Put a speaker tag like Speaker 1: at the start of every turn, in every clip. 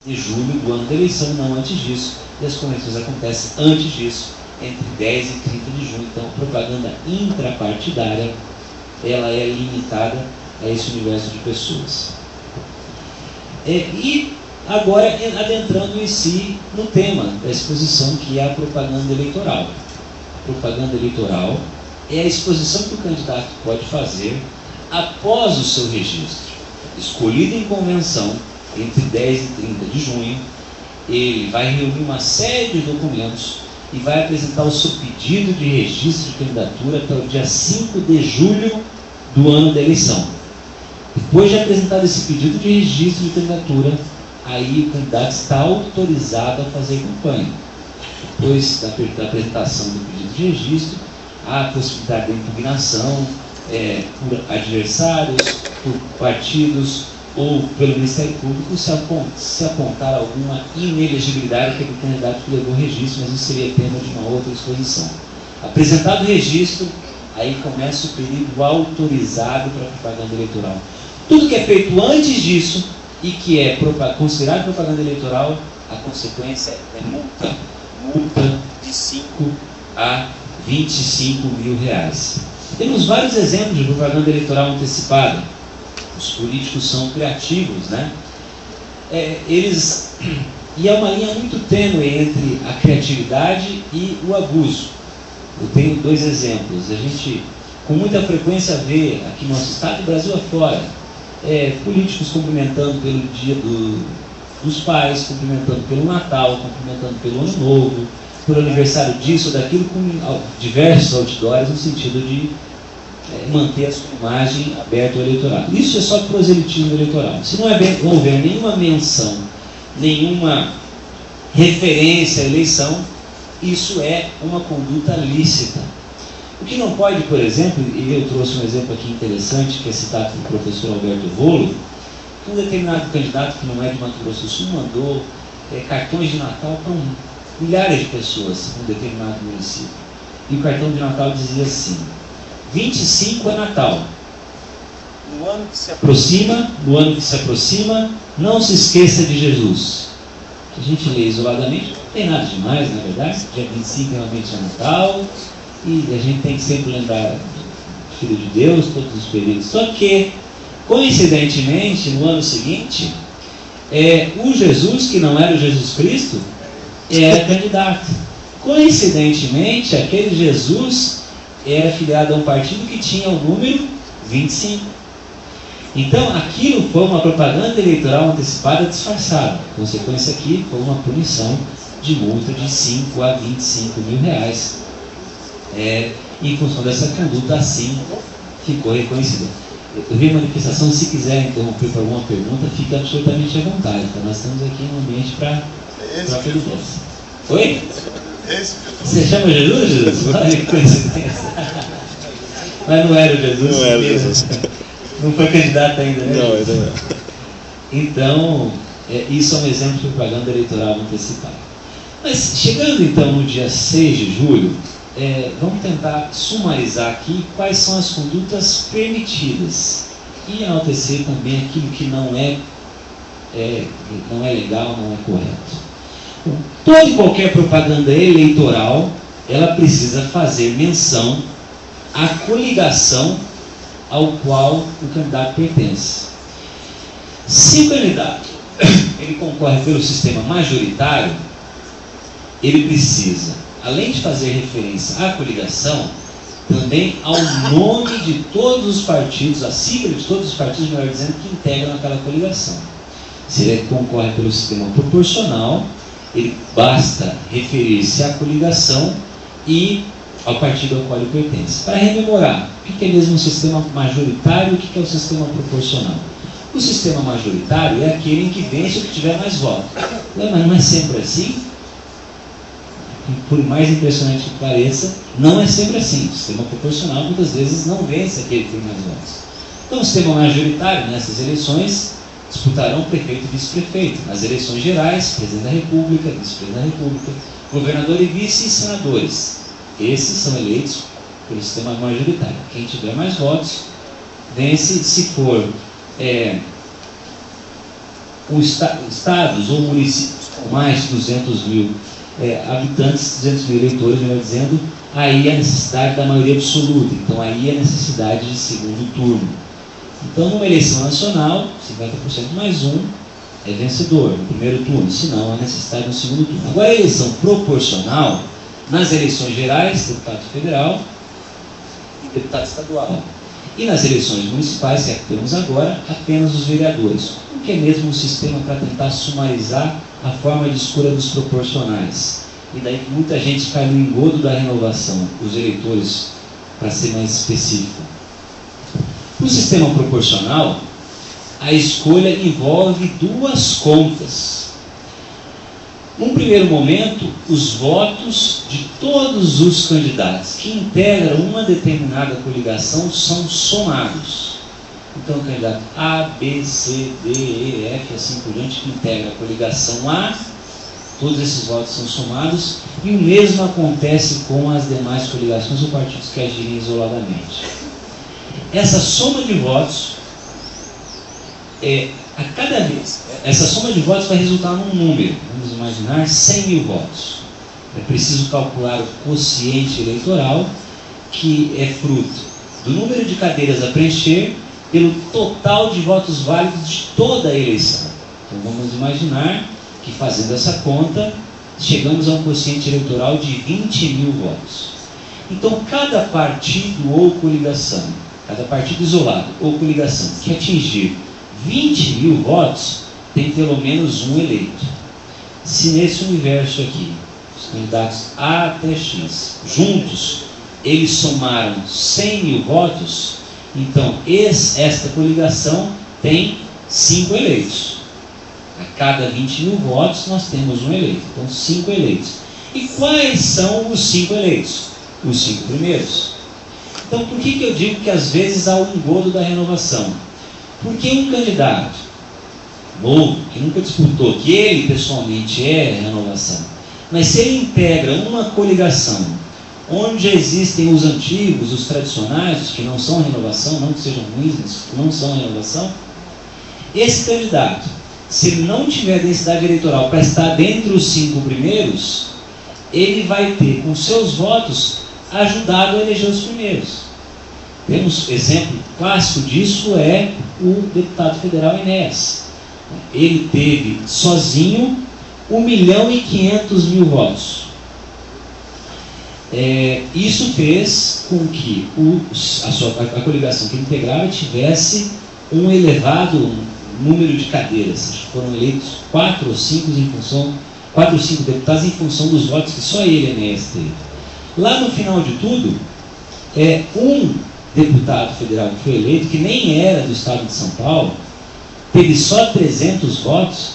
Speaker 1: de julho do ano da eleição, não antes disso, e as convenções acontecem antes disso, entre 10 e 30 de junho. Então, a propaganda intrapartidária, ela é limitada a esse universo de pessoas. E agora, adentrando em si no tema da exposição, que é a propaganda eleitoral. A propaganda eleitoral é a exposição que o candidato pode fazer após o seu registro. Escolhido em convenção, entre 10 e 30 de junho, ele vai reunir uma série de documentos e vai apresentar o seu pedido de registro de candidatura até o dia 5 de julho do ano da eleição. Depois de apresentar esse pedido de registro de candidatura, aí o candidato está autorizado a fazer campanha. Depois da apresentação do pedido de registro, há a possibilidade de impugnação por adversários, por partidos ou pelo Ministério Público, se apontar alguma inelegibilidade daquele candidato que levou o registro, mas isso seria tema de uma outra exposição. Apresentado o registro, aí começa o período autorizado para a propaganda eleitoral. Tudo que é feito antes disso e que é considerado propaganda eleitoral, a consequência é multa de 5 a 25 mil reais. Temos vários exemplos de propaganda eleitoral antecipada. Os políticos são criativos, né? E é uma linha muito tênue entre a criatividade e o abuso. Eu tenho 2 exemplos. A gente, com muita frequência, vê aqui no nosso estado e Brasil afora, políticos cumprimentando pelo Dia dos Pais, cumprimentando pelo Natal, cumprimentando pelo Ano Novo, por aniversário disso ou daquilo, com diversos outdoors, no sentido de manter a sua imagem aberta ao eleitorado. Isso é só proselitismo eleitoral. Se não houver nenhuma menção, nenhuma referência à eleição, isso é uma conduta lícita. O que não pode, por exemplo, e eu trouxe um exemplo aqui interessante, que é citado pelo professor Alberto Volo, que um determinado candidato que não é de Mato Grosso do Sul mandou cartões de Natal para milhares de pessoas em um determinado município. E o cartão de Natal dizia assim: 25 é Natal. No ano que se aproxima, não se esqueça de Jesus. A gente lê isoladamente, não tem nada demais, na verdade. Dia 25 realmente é Natal, e a gente tem que sempre lembrar do Filho de Deus, todos os períodos. Só que, coincidentemente, no ano seguinte, o Jesus, que não era o Jesus Cristo, era candidato. Coincidentemente, aquele Jesus era filiado a um partido que tinha o número 25. Então, aquilo foi uma propaganda eleitoral antecipada disfarçada. A consequência aqui foi uma punição de multa de 5 a 25 mil reais. Em função dessa conduta, assim, ficou reconhecida. Eu vi a manifestação, se quiser interromper por alguma pergunta, fique absolutamente à vontade. Tá? Nós estamos aqui em um ambiente para perguntas. Oi? Você chama Jesus? Olha que coincidência. Mas não era o Jesus?
Speaker 2: Não era o Jesus.
Speaker 1: Não foi candidato ainda, né?
Speaker 2: Não, ainda não.
Speaker 1: Então, isso é um exemplo de propaganda eleitoral antecipada. Mas, chegando então no dia 6 de julho, vamos tentar sumarizar aqui quais são as condutas permitidas e enaltecer também aquilo que não é legal, não é correto. Toda e qualquer propaganda eleitoral, ela precisa fazer menção à coligação ao qual o candidato pertence. Se o candidato ele concorre pelo sistema majoritário, ele precisa, além de fazer referência à coligação, também ao nome de todos os partidos, a sigla de todos os partidos, melhor dizendo, que integram aquela coligação. Se ele concorre pelo sistema proporcional, ele basta referir-se à coligação e ao partido ao qual ele pertence. Para rememorar, o que é mesmo o sistema majoritário e o que é o sistema proporcional? O sistema majoritário é aquele em que vence o que tiver mais votos. Mas não é sempre assim? Por mais impressionante que pareça, não é sempre assim. O sistema proporcional muitas vezes não vence aquele que tem mais votos. Então, o sistema majoritário, nessas eleições, disputarão prefeito e vice-prefeito. Nas eleições gerais, presidente da República, vice-presidente da República, governador e vice e senadores. Esses são eleitos pelo sistema majoritário. Quem tiver mais votos, vence. Se for estados ou municípios com mais de 200 mil habitantes, 200 mil eleitores, melhor dizendo, aí a necessidade da maioria absoluta. Então aí a necessidade de segundo turno. Então, numa eleição nacional, 50% mais um é vencedor no primeiro turno, senão há necessidade no segundo turno. Agora, a eleição proporcional, nas eleições gerais, deputado federal e deputado estadual. E nas eleições municipais, que é que temos agora, apenas os vereadores. O que é mesmo um sistema para tentar sumarizar a forma de escolha dos proporcionais. E daí que muita gente cai no engodo da renovação, os eleitores, para ser mais específico. No sistema proporcional, a escolha envolve duas contas. Num primeiro momento, os votos de todos os candidatos que integram uma determinada coligação são somados. Então, o candidato A, B, C, D, E, F, assim por diante, que integra a coligação A, todos esses votos são somados, e o mesmo acontece com as demais coligações ou partidos que agirem isoladamente. Essa soma de votos, a cada vez, essa soma de votos vai resultar num número, vamos imaginar 100 mil votos. É preciso calcular o quociente eleitoral, que é fruto do número de cadeiras a preencher pelo total de votos válidos de toda a eleição. Então vamos imaginar que, fazendo essa conta, chegamos a um quociente eleitoral de 20 mil votos. Então cada partido ou coligação, cada partido isolado ou coligação que atingir 20 mil votos tem pelo menos um eleito. Se nesse universo aqui, os candidatos A até X, juntos, eles somaram 100 mil votos, então esta coligação tem 5 eleitos. A cada 20 mil votos nós temos um eleito, então 5 eleitos. E quais são os 5 eleitos? Os 5 primeiros. Então, por que eu digo que às vezes há o engodo da renovação? Porque um candidato novo, que nunca disputou, que ele pessoalmente é renovação, mas se ele integra uma coligação onde já existem os antigos, os tradicionais, os que não são renovação, não que sejam ruins, mas não são renovação, esse candidato, se ele não tiver densidade eleitoral para estar dentre os 5 primeiros, ele vai ter, com seus votos, ajudado a eleger os primeiros. Temos exemplo clássico disso, é o deputado federal Enéas. Ele teve sozinho 1.500.000 votos. Isso fez com que a coligação que ele integrava tivesse um elevado número de cadeiras. Foram eleitos 4 ou 5 deputados em função dos votos que só ele, Enéas, teve. Lá no final de tudo, um deputado federal que foi eleito, que nem era do estado de São Paulo, teve só 300 votos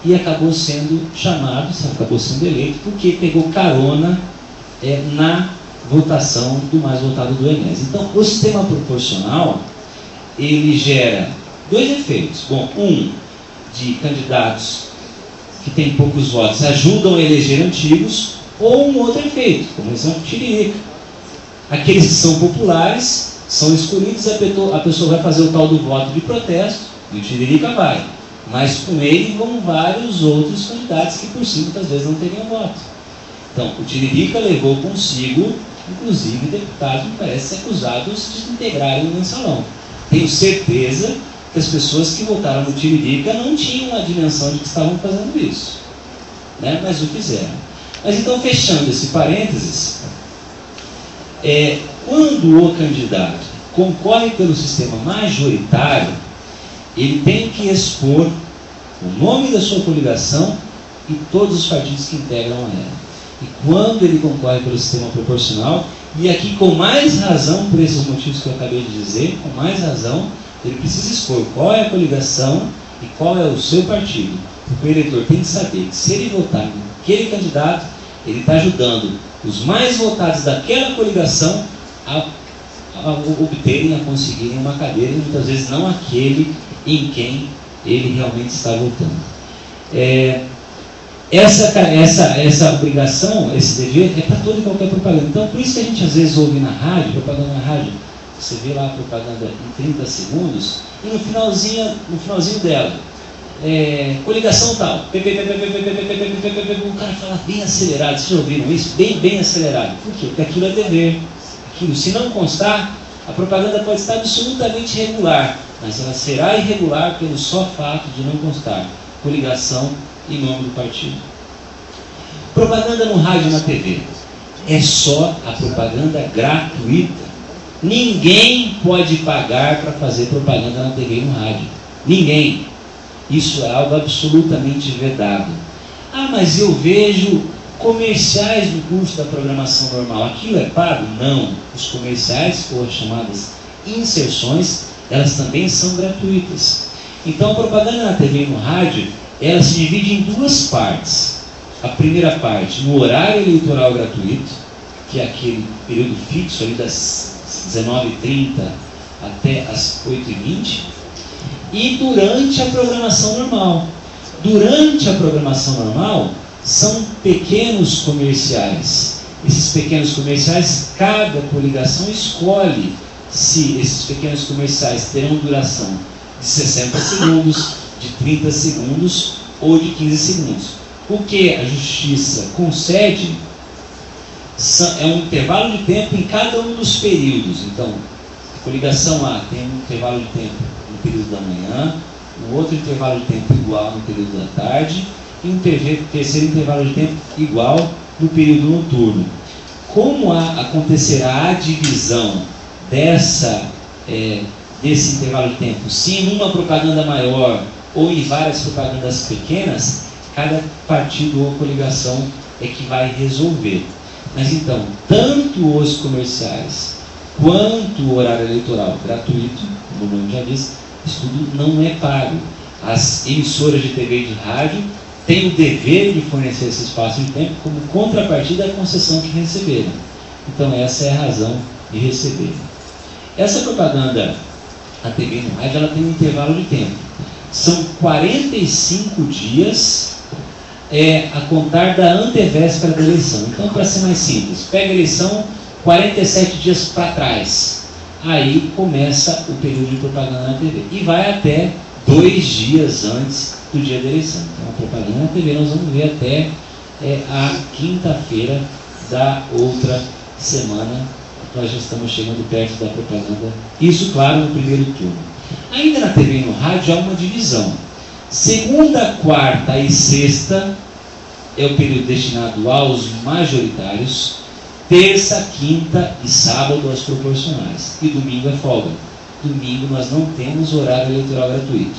Speaker 1: e acabou sendo chamado, acabou sendo eleito, porque pegou carona na votação do mais votado do Enéas. Então, o sistema proporcional, ele gera 2 efeitos. Bom, um, de candidatos que têm poucos votos ajudam a eleger antigos, ou um outro efeito, como exemplo, Tiririca. Aqueles que são populares são escolhidos, a pessoa vai fazer o tal do voto de protesto, e o Tiririca vai. Mas com ele vão vários outros candidatos que por si muitas vezes não teriam voto. Então, o Tiririca levou consigo, inclusive, deputados que parecem ser acusados de se integrarem no mensalão. Tenho certeza que as pessoas que votaram no Tiririca não tinham a dimensão de que estavam fazendo isso, né? Mas o fizeram. Mas então, fechando esse parênteses, quando o candidato concorre pelo sistema majoritário, ele tem que expor o nome da sua coligação e todos os partidos que integram ela. E quando ele concorre pelo sistema proporcional, e aqui com mais razão, por esses motivos que eu acabei de dizer, com mais razão, ele precisa expor qual é a coligação e qual é o seu partido. Porque o eleitor tem que saber que se ele votar naquele candidato, ele está ajudando os mais votados daquela coligação a obterem, a conseguirem uma cadeira, e muitas vezes não aquele em quem ele realmente está votando. Essa obrigação, esse dever, é para toda e qualquer propaganda. Então, por isso que a gente às vezes ouve na rádio, propaganda na rádio, você vê lá a propaganda em 30 segundos, e no finalzinho dela, coligação tal, o cara fala bem acelerado, vocês já ouviram isso? Bem acelerado. Por quê? Porque aquilo é dever. Aquilo, se não constar, a propaganda pode estar absolutamente regular, mas ela será irregular pelo só fato de não constar coligação em nome do partido. Propaganda no rádio e na TV. É só a propaganda gratuita. Ninguém pode pagar para fazer propaganda na TV e no rádio. Ninguém. Isso é algo absolutamente vedado. Ah, mas eu vejo comerciais do curso da programação normal. Aquilo é pago? Não. Os comerciais, ou as chamadas inserções, elas também são gratuitas. Então a propaganda na TV e no rádio, ela se divide em duas partes. A primeira parte, no horário eleitoral gratuito, que é aquele período fixo ali das 19h30 até as 8h20, e durante a programação normal. Durante a programação normal, são pequenos comerciais. Esses pequenos comerciais, cada coligação escolhe se esses pequenos comerciais terão duração de 60 segundos, de 30 segundos ou de 15 segundos. O que a Justiça concede é um intervalo de tempo em cada um dos períodos. Então, a coligação A tem um intervalo de tempo no período da manhã, um outro intervalo de tempo igual no período da tarde e um terceiro intervalo de tempo igual no período noturno. Como acontecerá a divisão desse intervalo de tempo, se em uma propaganda maior ou em várias propagandas pequenas, cada partido ou coligação é que vai resolver. Mas então, tanto os comerciais quanto o horário eleitoral gratuito, como o nome já diz, isso tudo não é pago. As emissoras de TV e de rádio têm o dever de fornecer esse espaço de tempo como contrapartida à concessão que receberam. Então essa é a razão de receber. Essa propaganda na TV e no rádio, ela tem um intervalo de tempo. São 45 dias a contar da antevéspera da eleição. Então, para ser mais simples, pega a eleição 47 dias para trás. Aí começa o período de propaganda na TV. E vai até 2 dias antes do dia da eleição. Então, a propaganda na TV nós vamos ver até a quinta-feira da outra semana. Nós já estamos chegando perto da propaganda. Isso, claro, no primeiro turno. Ainda na TV e no rádio há uma divisão. Segunda, quarta e sexta é o período destinado aos majoritários. Terça, quinta e sábado as proporcionais. E domingo é folga. Domingo nós não temos horário eleitoral gratuito.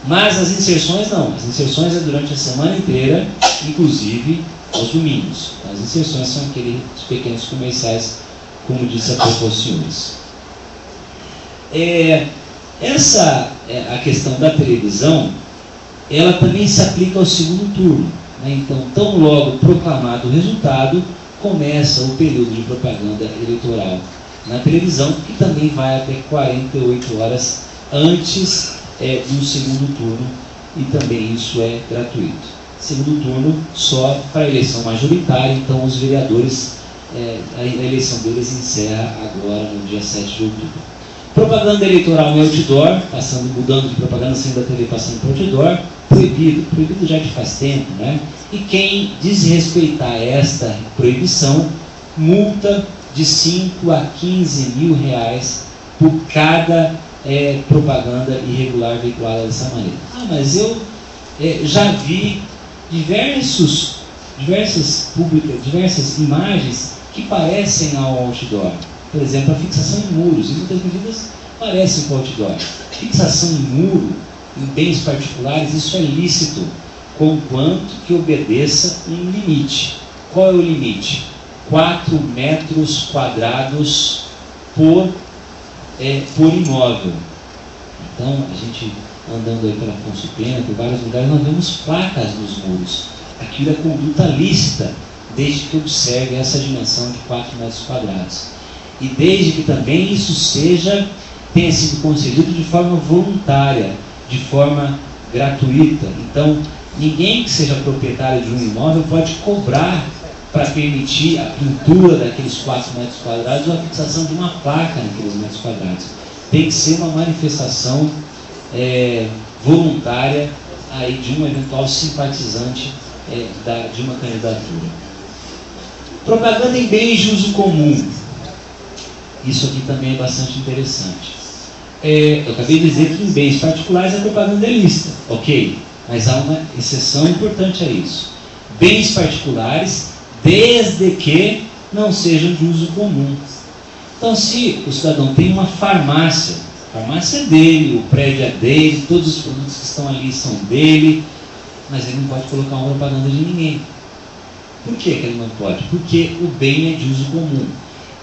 Speaker 1: Mas as inserções não. As inserções é durante a semana inteira, inclusive aos domingos. As inserções são aqueles pequenos comerciais, como disse a proporções. A questão da televisão, ela também se aplica ao segundo turno. Né? Então, tão logo proclamado o resultado, começa o período de propaganda eleitoral na televisão, que também vai até 48 horas antes do segundo turno, e também isso é gratuito. Segundo turno só para a eleição majoritária, então os vereadores, a eleição deles encerra agora no dia 7 de outubro. Propaganda eleitoral em outdoor, mudando de propaganda, saindo da TV, passando para outdoor, proibido já que faz tempo, né? E quem desrespeitar esta proibição, multa de 5 a 15 mil reais por cada propaganda irregular veiculada dessa maneira. Ah, mas eu já vi diversas imagens que parecem ao outdoor. Por exemplo, a fixação em muros, e muitas medidas parecem com outdoor. Fixação em muro, em bens particulares, isso é lícito, conquanto que obedeça um limite. Qual é o limite? 4 metros quadrados por imóvel. Então, a gente andando aí pela Afonso Pena, por vários lugares, nós vemos placas nos muros. Aquilo é conduta lícita, desde que observe essa dimensão de 4 metros quadrados. E desde que também isso tenha sido concedido de forma voluntária, de forma gratuita. Então, ninguém que seja proprietário de um imóvel pode cobrar para permitir a pintura daqueles 4 metros quadrados ou a fixação de uma placa naqueles metros quadrados. Tem que ser uma manifestação voluntária aí de um eventual simpatizante de uma candidatura. Propaganda em bens de uso comum. Isso aqui também é bastante interessante. Eu acabei de dizer que em bens particulares a propaganda é lícita, ok? Mas há uma exceção importante a isso. Bens particulares, desde que não sejam de uso comum. Então, se o cidadão tem uma farmácia, a farmácia é dele, o prédio é dele, todos os produtos que estão ali são dele, mas ele não pode colocar uma propaganda de ninguém. Por que ele não pode? Porque o bem é de uso comum.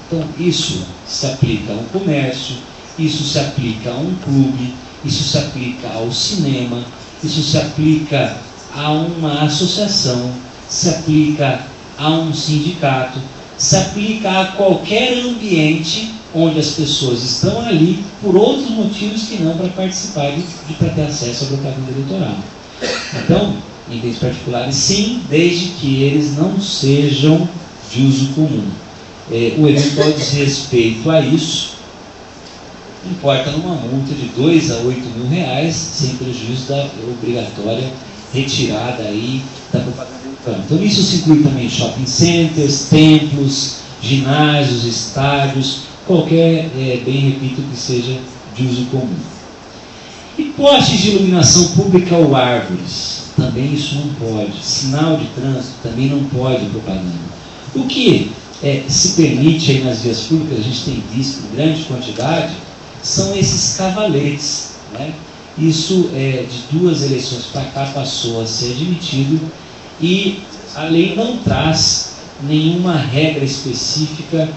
Speaker 1: Então, isso se aplica a um comércio, isso se aplica a um clube, isso se aplica ao cinema, isso se aplica a uma associação, se aplica a um sindicato, se aplica a qualquer ambiente onde as pessoas estão ali por outros motivos que não para participar para ter acesso à propaganda eleitoral. Então, em bens particulares, sim, desde que eles não sejam de uso comum. O eventual desrespeito a isso importa numa multa de 2 a 8 mil reais, sem prejuízo da obrigatória retirada aí da propaganda eleitoral. Então isso se inclui também shopping centers, templos, ginásios, estádios, qualquer bem, repito, que seja de uso comum. E postes de iluminação pública ou árvores, também isso não pode. Sinal de trânsito também não pode propaganda. O que se permite aí nas vias públicas, a gente tem visto em grande quantidade, são esses cavaletes, né? Isso de 2 eleições para cá passou a ser admitido e a lei não traz nenhuma regra específica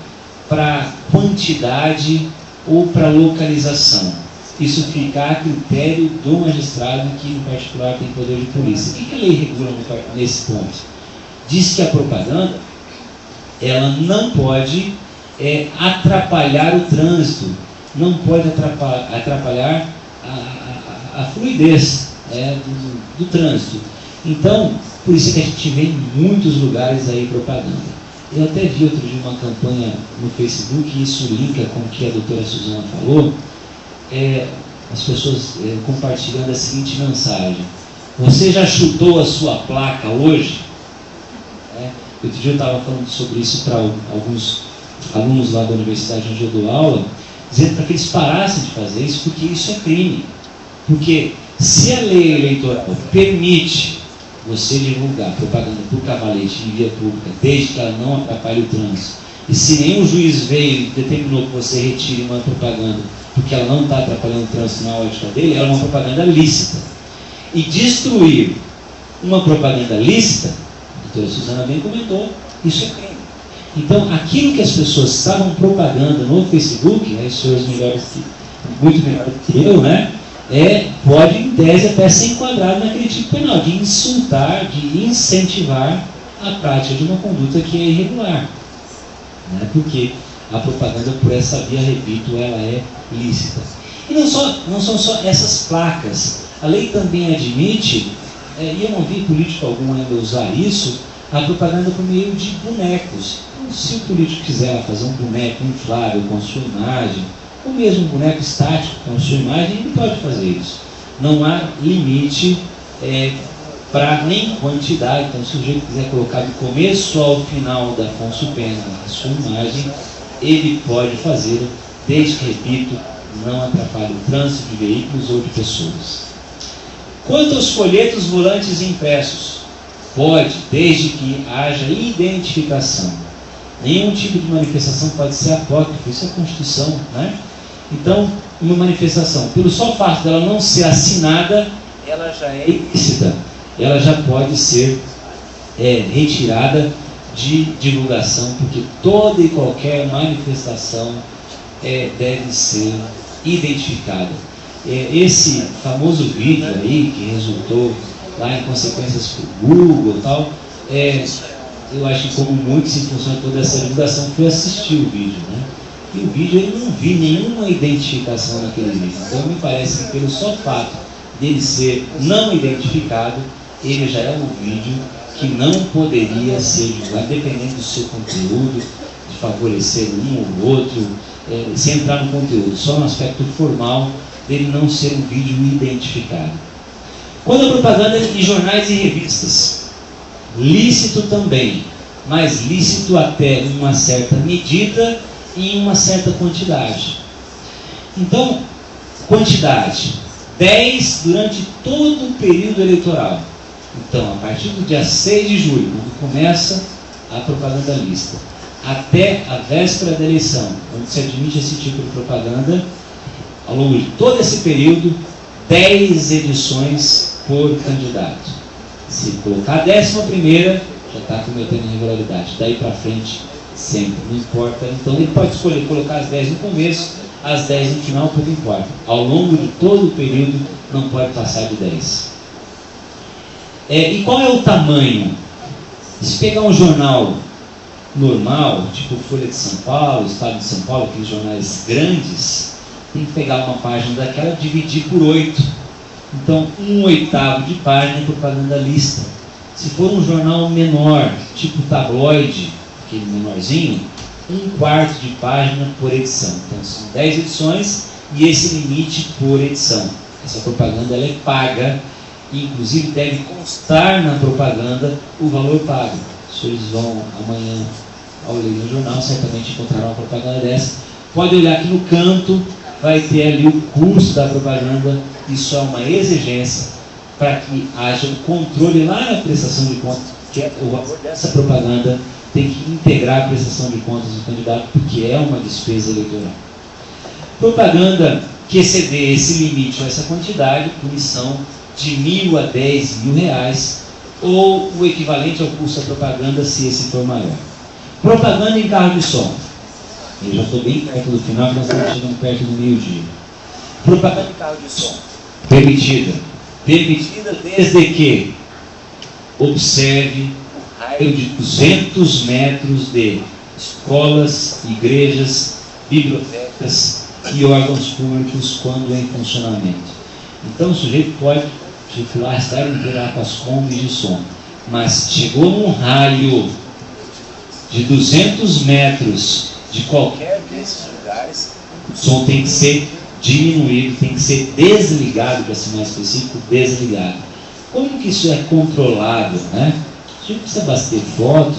Speaker 1: para quantidade ou para localização. Isso fica a critério do magistrado que, em particular, tem poder de polícia. O que a lei regula nesse ponto? Diz que a propaganda ela não pode atrapalhar o trânsito, não pode atrapalhar a fluidez do trânsito. Então, por isso que a gente vê em muitos lugares aí propaganda. Eu até vi outro dia uma campanha no Facebook, e isso linka com o que a doutora Suzana falou, as pessoas compartilhando a seguinte mensagem: você já chutou a sua placa hoje? Outro dia eu estava falando sobre isso para alguns alunos lá da universidade onde eu dou aula, dizendo para que eles parassem de fazer isso, porque isso é crime. Porque se a lei eleitoral permite você divulgar propaganda por cavalete em via pública, desde que ela não atrapalhe o trânsito, e se nenhum juiz veio e determinou que você retire uma propaganda porque ela não está atrapalhando o trânsito na ótica dele, ela é uma propaganda lícita. E destruir uma propaganda lícita, a doutora Suzana bem comentou, isso é crime. Então, aquilo que as pessoas estavam propagando no Facebook, os senhores muito melhores que eu, né? Pode, em tese, até ser enquadrado naquele tipo penal, de insultar, de incentivar a prática de uma conduta que é irregular. Né? Porque a propaganda por essa via, repito, ela é lícita. E não são só essas placas. A lei também admite, e eu não vi político algum ainda usar isso, a propaganda por meio de bonecos. Então, se o político quiser fazer um boneco inflável com sua imagem, ou mesmo um boneco estático com sua imagem, ele pode fazer isso. Não há limite para nem quantidade. Então, se o sujeito quiser colocar do começo ao final da Afonso Pena a sua imagem, ele pode fazê-lo, desde que, repito, não atrapalhe o trânsito de veículos ou de pessoas. Quanto aos folhetos, volantes e impressos, pode, desde que haja identificação. Nenhum tipo de manifestação pode ser apócrifo, isso é a Constituição, né? Então, uma manifestação, pelo só fato dela não ser assinada, ela já é ilícita, ela já pode ser retirada de divulgação, porque toda e qualquer manifestação deve ser identificada. Esse famoso vídeo aí, que resultou lá em consequências para o Google e tal, eu acho que como muitos, em função de toda essa divulgação, foi assistir o vídeo, né? E o vídeo, ele não vi nenhuma identificação naquele vídeo. Então, me parece que pelo só fato dele ser não identificado, ele já é um vídeo que não poderia ser divulgado, dependendo do seu conteúdo, de favorecer um ou outro, sem entrar no conteúdo, só no aspecto formal dele não ser um vídeo identificado. Quando a propaganda em jornais e revistas, lícito também, mas lícito até uma certa medida e em uma certa quantidade. Então, quantidade, 10 durante todo o período eleitoral. Então, a partir do dia 6 de julho, quando começa a propaganda lista, até a véspera da eleição, onde se admite esse tipo de propaganda, ao longo de todo esse período, 10 edições por candidato. Se colocar a 11ª, já está cometendo irregularidade. Daí para frente, sempre, não importa. Então ele pode escolher colocar as 10 no começo, as 10 no final, pouco importa. Ao longo de todo o período, não pode passar de 10. E qual é o tamanho? Se pegar um jornal normal, tipo Folha de São Paulo, Estado de São Paulo, aqueles jornais grandes, tem que pegar uma página daquela e dividir por 8. Então, 1/8 de página é propaganda lista. Se for um jornal menor, tipo tabloide, aquele menorzinho, 1/4 de página por edição. Então, são 10 edições e esse limite por edição. Essa propaganda ela é paga e, inclusive, deve constar na propaganda o valor pago. Se eles vão amanhã ao ler no jornal, certamente encontrarão uma propaganda dessa. Pode olhar aqui no canto, vai ter ali o custo da propaganda. Isso é uma exigência para que haja um controle lá na prestação de contas, que o valor dessa propaganda tem que integrar a prestação de contas do candidato, porque é uma despesa eleitoral. Propaganda que exceder esse limite ou essa quantidade, punição de R$ 1.000 a R$ 10.000, ou o equivalente ao custo da propaganda, se esse for maior. Propaganda em carro de som. Eu já estou bem perto do final, nós estamos chegando perto do meio-dia. Propaganda em carro de som. Permitida. Permitida desde que observe o raio de 200 metros de escolas, igrejas, bibliotecas e órgãos públicos quando em funcionamento. Então o sujeito pode circular a cidade inteira com as combis de som, mas chegou num raio de 200 metros de qualquer desses lugares, o som tem que ser diminuído, tem que ser desligado, para ser mais específico, desligado. Como que isso é controlado, né? A gente precisa bater foto,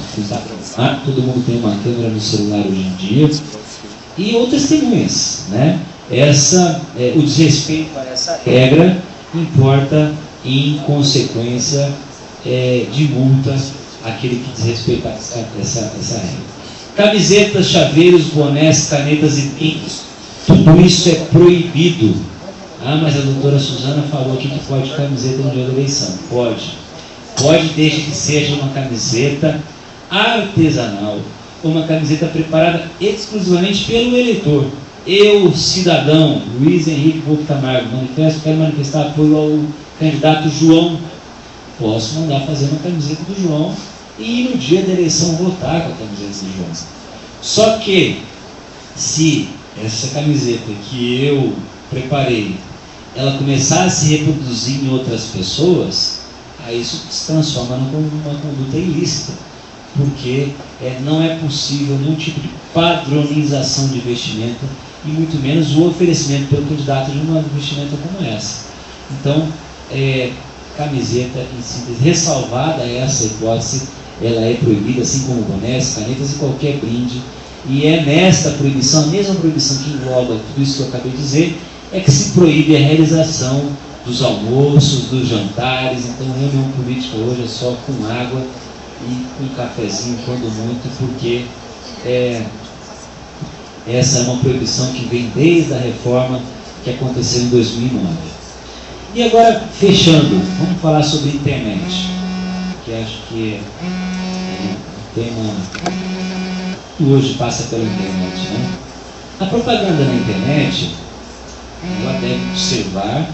Speaker 1: todo mundo tem uma câmera no celular hoje em dia, e outras testemunhas, né? O desrespeito a essa regra importa em consequência de multa aquele que desrespeitar essa regra. Camisetas, chaveiros, bonés, canetas e pintos, tudo isso é proibido. Ah, mas a doutora Suzana falou aqui que pode camiseta no dia da eleição. Pode. Pode, desde que seja uma camiseta artesanal, uma camiseta preparada exclusivamente pelo eleitor. Eu, cidadão, Luiz Henrique Volpe Camargo, quero manifestar apoio ao candidato João. Posso mandar fazer uma camiseta do João e no dia da eleição votar com a camiseta do João. Só que, se essa camiseta que eu preparei, ela começar a se reproduzir em outras pessoas, aí isso se transforma numa conduta ilícita, porque não é possível nenhum tipo de padronização de vestimenta e muito menos o oferecimento pelo candidato de uma vestimenta como essa. Então, camiseta em síntese, ressalvada essa hipótese, ela é proibida, assim como bonés, canetas e qualquer brinde. E é nesta proibição, a mesma proibição que engloba tudo isso que eu acabei de dizer, é que se proíbe a realização dos almoços, dos jantares. Então, reunião política hoje é só com água e com cafezinho, quando muito, porque essa é uma proibição que vem desde a reforma que aconteceu em 2009. E agora, fechando, vamos falar sobre internet, que acho que o tema hoje passa pela internet, né? A propaganda na internet, ela deve observar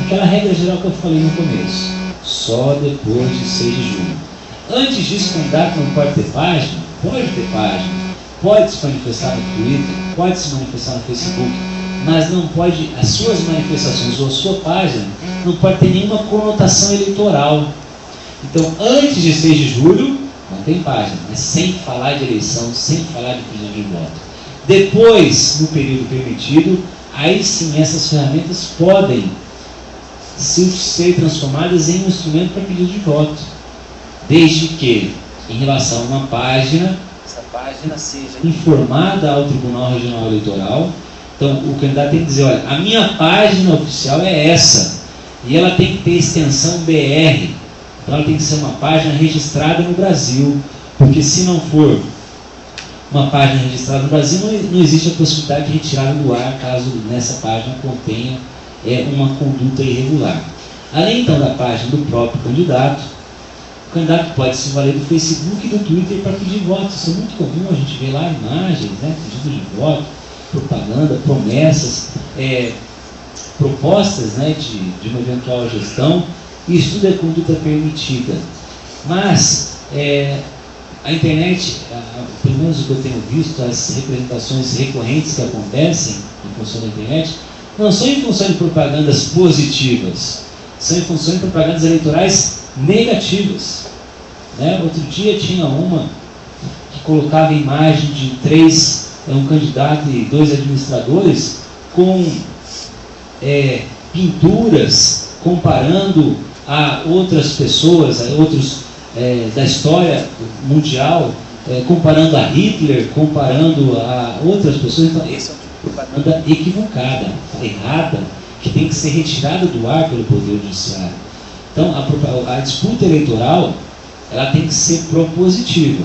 Speaker 1: aquela regra geral que eu falei no começo, só depois de 6 de junho. Antes disso, o candidato não pode ter página? Pode ter página, pode se manifestar no Twitter, pode se manifestar no Facebook, mas não pode, as suas manifestações ou a sua página não pode ter nenhuma conotação eleitoral. Então, antes de 6 de julho, não tem página, mas sem falar de eleição, sem falar de prisão de voto. Depois, no período permitido, aí sim essas ferramentas podem ser transformadas em um instrumento para pedido de voto, desde que, em relação a uma página, essa página seja informada ao Tribunal Regional Eleitoral. Então o candidato tem que dizer, olha, a minha página oficial é essa, e ela tem que ter extensão BR, então ela tem que ser uma página registrada no Brasil, porque se não for uma página registrada no Brasil, não existe a possibilidade de retirada do ar, caso nessa página contenha uma conduta irregular. Além então da página do próprio candidato, o candidato pode se valer do Facebook e do Twitter para pedir voto. Isso é muito comum, a gente vê lá imagens, pedidos de voto, propaganda, promessas, propostas de uma eventual gestão, e isso tudo é conduta permitida. Mas a internet, pelo menos o que eu tenho visto, as representações recorrentes que acontecem em função da internet, não são em função de propagandas positivas, são em função de propagandas eleitorais negativas. Outro dia tinha uma que colocava a imagem de um candidato e 2 administradores com pinturas comparando a outras pessoas, a outros da história mundial, comparando a Hitler, comparando a outras pessoas. Então, esse é um tipo de propaganda equivocada, errada, que tem que ser retirada do ar pelo Poder Judiciário. Então, a disputa eleitoral, ela tem que ser propositiva.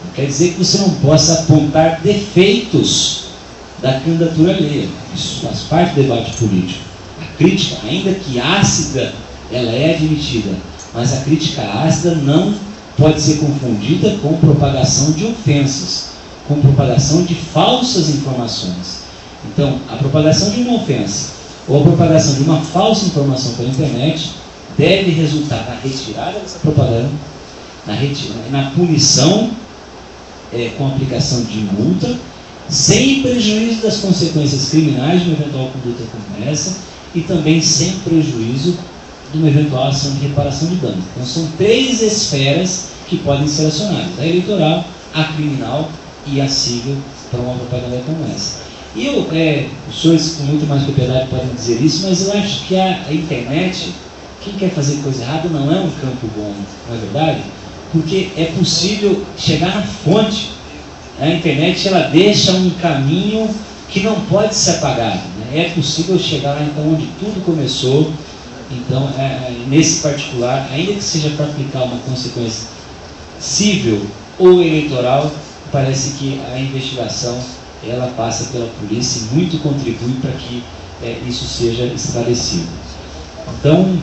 Speaker 1: Não quer dizer que você não possa apontar defeitos da candidatura alheia. Isso faz parte do debate político. A crítica, ainda que ácida, ela é admitida, mas a crítica ácida não pode ser confundida com propagação de ofensas, com propagação de falsas informações. Então, a propagação de uma ofensa ou a propagação de uma falsa informação pela internet deve resultar na retirada dessa propaganda, na punição com aplicação de multa, sem prejuízo das consequências criminais de uma eventual conduta como essa, e também sem prejuízo de uma eventual ação de reparação de danos. Então são 3 esferas que podem ser acionadas: a eleitoral, a criminal e a civil, para uma propaganda como essa. E os senhores com muito mais propriedade podem dizer isso, mas eu acho que a internet, quem quer fazer coisa errada, não é um campo bom, não é verdade? Porque é possível chegar na fonte. A internet, ela deixa um caminho que não pode ser apagado. É possível chegar lá então onde tudo começou. Então, nesse particular, ainda que seja para aplicar uma consequência civil ou eleitoral, parece que a investigação ela passa pela polícia e muito contribui para que isso seja esclarecido. Então,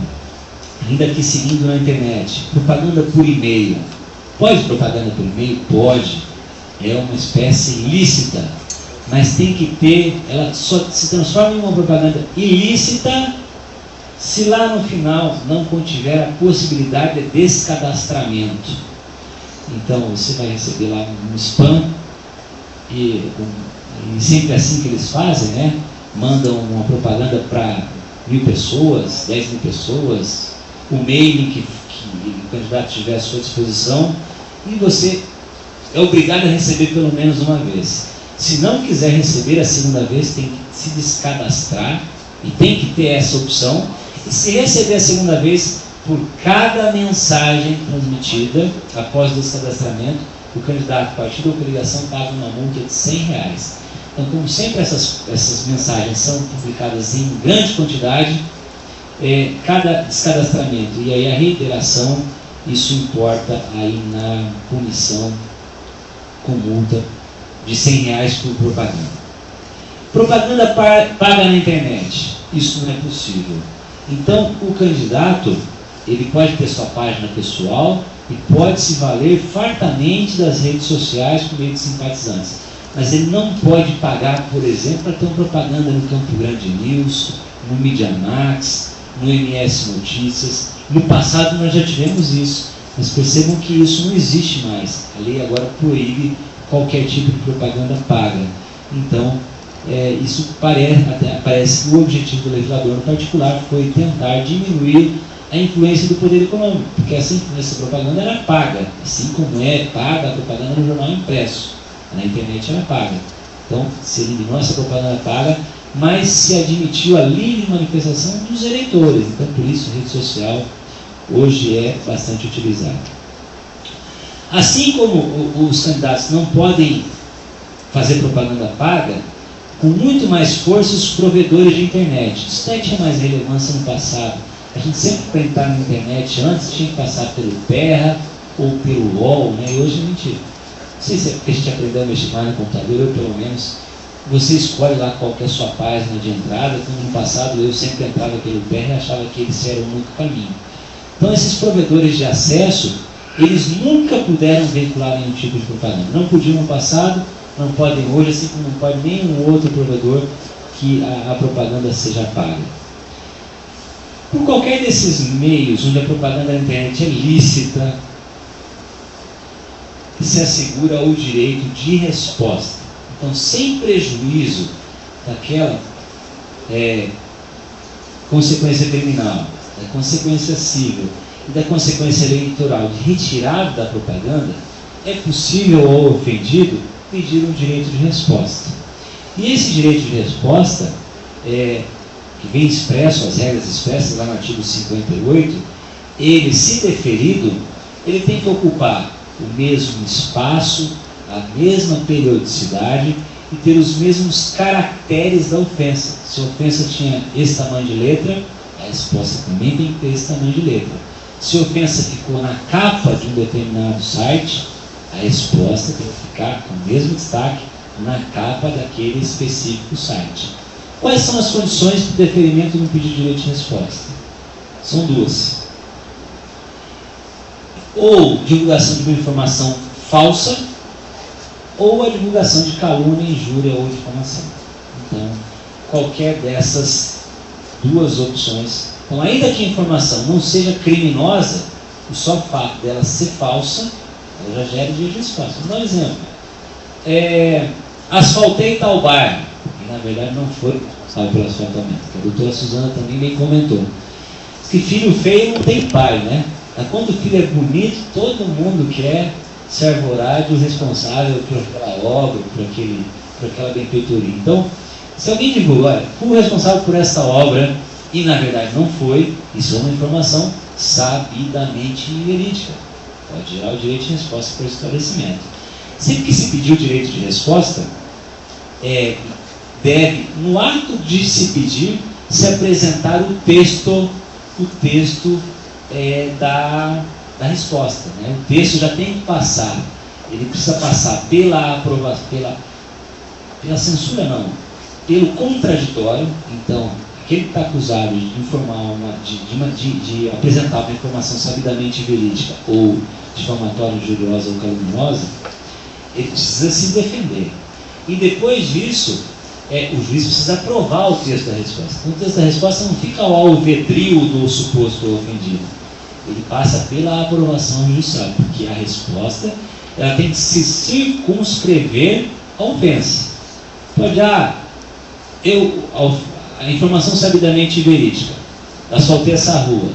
Speaker 1: ainda que seguindo na internet, propaganda por e-mail. Pode propaganda por e-mail? Pode. É uma espécie ilícita, mas tem que ter, ela só se transforma em uma propaganda ilícita se lá no final não contiver a possibilidade de descadastramento. Então você vai receber lá um spam, e sempre assim que eles fazem, mandam uma propaganda para 1.000 pessoas, 10.000 pessoas, o mailing que o candidato tiver à sua disposição, e você é obrigado a receber pelo menos uma vez. Se não quiser receber a segunda vez, tem que se descadastrar, e tem que ter essa opção. E se receber a segunda vez, por cada mensagem transmitida após o descadastramento, o candidato, partido ou coligação, paga uma multa de R$100. Então, como sempre essas mensagens são publicadas em grande quantidade, cada descadastramento e aí a reiteração, isso importa aí na punição com multa de R$100 por propaganda. Propaganda paga na internet, isso não é possível. Então, o candidato, ele pode ter sua página pessoal e pode se valer fartamente das redes sociais por meio de simpatizantes. Mas ele não pode pagar, por exemplo, para ter uma propaganda no Campo Grande News, no Media Max, no MS Notícias. No passado nós já tivemos isso, mas percebam que isso não existe mais. A lei agora proíbe qualquer tipo de propaganda paga. Então, isso parece que o objetivo do legislador no particular foi tentar diminuir a influência do poder econômico, porque essa influência da propaganda era paga, assim como é paga a propaganda no jornal impresso. Na internet era paga. Então, se eliminou essa propaganda paga, mas se admitiu a livre manifestação dos eleitores. Então, por isso, a rede social hoje é bastante utilizada. Assim como os candidatos não podem fazer propaganda paga, com muito mais força os provedores de internet. Isso até tinha mais relevância no passado. A gente sempre, para entrar na internet, antes tinha que passar pelo Terra ou pelo UOL, né? E hoje a gente, não sei se é porque a gente aprendeu a mexer mais no computador, eu pelo menos, você escolhe lá qual que é a sua página de entrada. Como no passado eu sempre entrava pelo Terra e achava que esse era o único caminho. Então esses provedores de acesso, eles nunca puderam veicular nenhum tipo de propaganda. Não podiam no passado, não podem hoje, assim como não pode nenhum outro provedor que a propaganda seja paga. Por qualquer desses meios onde a propaganda na internet é lícita, se assegura o direito de resposta. Então, sem prejuízo daquela consequência criminal, da consequência civil e da consequência eleitoral de retirada da propaganda, é possível ao ofendido pedir um direito de resposta. E esse direito de resposta, que vem expresso, as regras expressas lá no artigo 58, ele, se deferido, ele tem que ocupar o mesmo espaço, a mesma periodicidade e ter os mesmos caracteres da ofensa. Se a ofensa tinha esse tamanho de letra, a resposta também tem que ter esse tamanho de letra. Se a ofensa ficou na capa de um determinado site, a resposta tem que ficar com o mesmo destaque na capa daquele específico site. Quais são as condições para o deferimento de um pedido de direito de resposta? São duas. Ou divulgação de uma informação falsa, ou a divulgação de calúnia, injúria ou difamação. Então, qualquer dessas duas opções. Então, ainda que a informação não seja criminosa, o só fato dela ser falsa, ela já gera direito de resposta. Vou dar um exemplo. Asfaltei tal bairro, e na verdade não foi responsável pelo asfaltamento. A doutora Suzana também bem comentou. Diz que filho feio não tem pai, né? Mas quando o filho é bonito, todo mundo quer se arvorar de responsável por aquela obra, por aquela benfeitoria. Então, se alguém divulga, olha, fui responsável por esta obra, e na verdade não foi, isso é uma informação sabidamente verídica. Pode gerar o direito de resposta por esclarecimento. Sempre que se pedir o direito de resposta, deve, no ato de se pedir, se apresentar o texto da resposta. Né? O texto já tem que passar, ele precisa passar pela aprovação, pela censura não, pelo contraditório. Então, aquele que está acusado de informar de apresentar uma informação sabidamente verídica ou difamatória, injuriosa ou caluniosa, ele precisa se defender. E depois disso, o juiz precisa aprovar o texto da resposta. Então, o texto da resposta não fica ao alvedrio do suposto ofendido. Ele passa pela aprovação judicial, porque a resposta ela tem que se circunscrever à ofensa. Pode, a informação sabidamente verídica, asfaltei essa rua,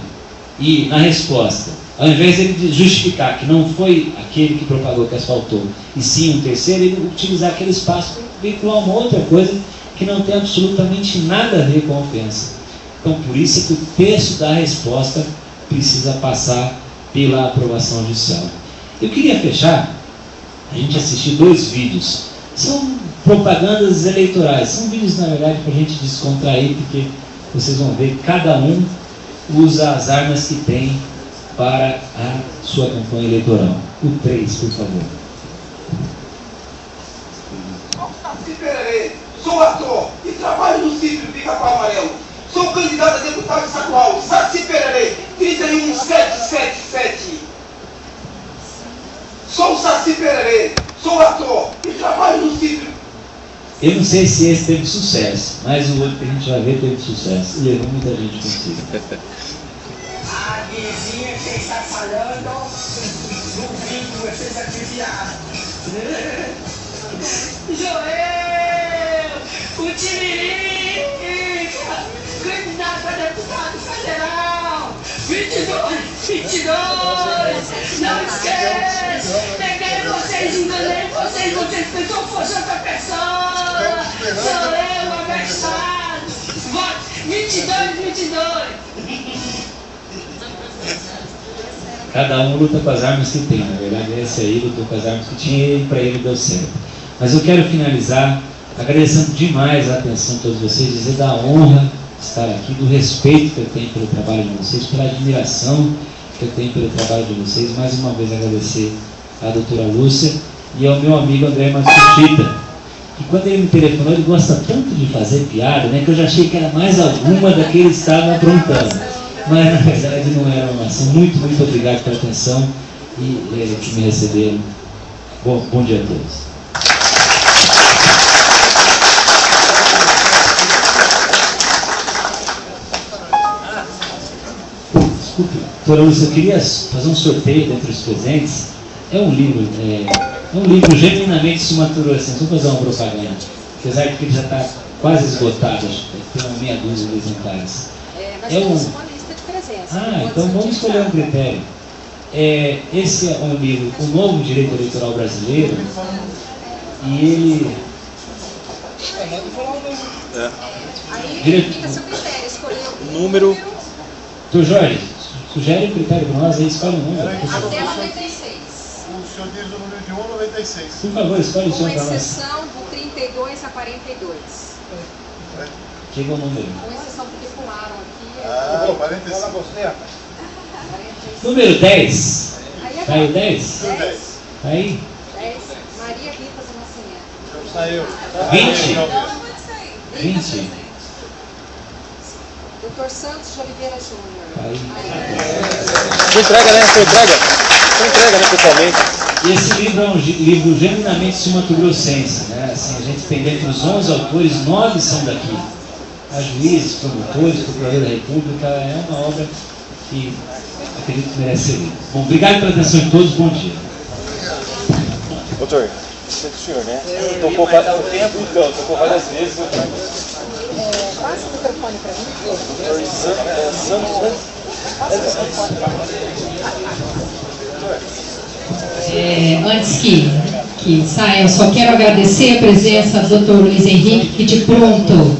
Speaker 1: e na resposta, ao invés de ele justificar que não foi aquele que propagou que asfaltou, e sim um terceiro, ele utilizar aquele espaço para veicular uma outra coisa que não tem absolutamente nada a ver com a ofensa. Então, por isso é que o texto da resposta precisa passar pela aprovação judicial. Eu queria fechar, a gente assistir 2 vídeos. São propagandas eleitorais, são vídeos, na verdade, para a gente descontrair, porque vocês vão ver que cada um usa as armas que tem para a sua campanha eleitoral. O 3, por favor.
Speaker 2: Sou ator e trabalho no sítio Pica-Pau Amarelo. Sou candidato a deputado estadual, Saci Pererê, 31777. Sou Saci Pererê, sou ator e trabalho no sítio.
Speaker 1: Eu não sei se esse teve sucesso, mas o outro que a gente vai ver teve sucesso. E levou muita gente consigo.
Speaker 2: A vizinha que está falando, duvido vocês adivinhar. Joel, o Tiririca, candidato a deputado federal, 22, não esquece, peguei vocês, enganei vocês pensam que fosse outra pessoa, sou eu, a verdade.
Speaker 1: Cada um luta com as armas que tem. Na verdade, esse aí lutou com as armas que tinha e para ele deu certo. Mas eu quero finalizar agradecendo demais a atenção de todos vocês, dizer da honra de estar aqui, do respeito que eu tenho pelo trabalho de vocês, pela admiração que eu tenho pelo trabalho de vocês. Mais uma vez agradecer à doutora Lúcia e ao meu amigo André Matsushita, que quando ele me telefonou, ele gosta tanto de fazer piada, né, que eu já achei que era mais alguma da que ele estava aprontando. Mas na verdade não era uma ação. Muito obrigado pela atenção e que me receberam. Bom dia a todos. Desculpe, doutora Lúcia, eu queria fazer um sorteio dentre os presentes. É um livro genuinamente Sumaturo-Sense. Vamos fazer uma propaganda, apesar de que ele já está quase esgotado, acho que tem uma meia dúzia de exemplares.
Speaker 3: Nós temos uma lista de presença.
Speaker 1: Então vamos escolher um critério. Esse é um livro, O Novo Direito Eleitoral Brasileiro, e ele...
Speaker 3: Aí fica seu critério, escolher o
Speaker 4: número.
Speaker 1: Doutor Jorge, sugere o critério para nós, aí escolhe um número.
Speaker 3: Até 96.
Speaker 4: O senhor diz o número de 1 a 96.
Speaker 1: Por favor, escolhe o senhor para
Speaker 3: Com
Speaker 1: nós.
Speaker 3: exceção do 32 a 42.
Speaker 1: Chega o número.
Speaker 3: Com exceção porque pularam aqui.
Speaker 4: 45.
Speaker 1: Número 10. Tá aí o 10?
Speaker 3: 10.
Speaker 1: Tá aí?
Speaker 3: 10. Maria Rita do Nascimento.
Speaker 4: Saiu.
Speaker 1: 20. 20.
Speaker 3: Dr. Santos de Oliveira Júnior.
Speaker 1: Tá aí.
Speaker 4: Foi entrega, né? Foi entrega, né, pessoalmente.
Speaker 1: E esse livro é um livro genuinamente sumatogrossense, né? Assim, a gente tem dentro dos 11 autores, 9 são daqui. A juízes, promotores, procurador da República, é uma obra que acredito que merece ser lida. Bom, obrigado pela atenção de todos, bom dia.
Speaker 4: Doutor, você é do senhor, né? Tocou várias vezes.
Speaker 3: Passa o microfone para mim.
Speaker 4: Doutor Santos, né?
Speaker 5: Antes que saia, eu só quero agradecer a presença do Dr. Luiz Henrique, que de pronto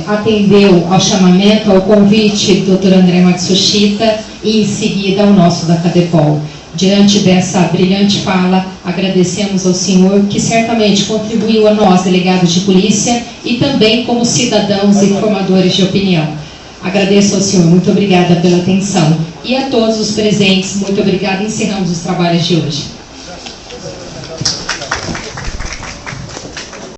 Speaker 5: atendeu ao chamamento, ao convite do Dr. André Matsushita e em seguida ao nosso da Cadepol. Diante dessa brilhante fala, agradecemos ao senhor que certamente contribuiu a nós, delegados de polícia, e também como cidadãos e formadores de opinião. Agradeço ao senhor, muito obrigada pela atenção. E a todos os presentes, muito obrigada. Encerramos os trabalhos de hoje.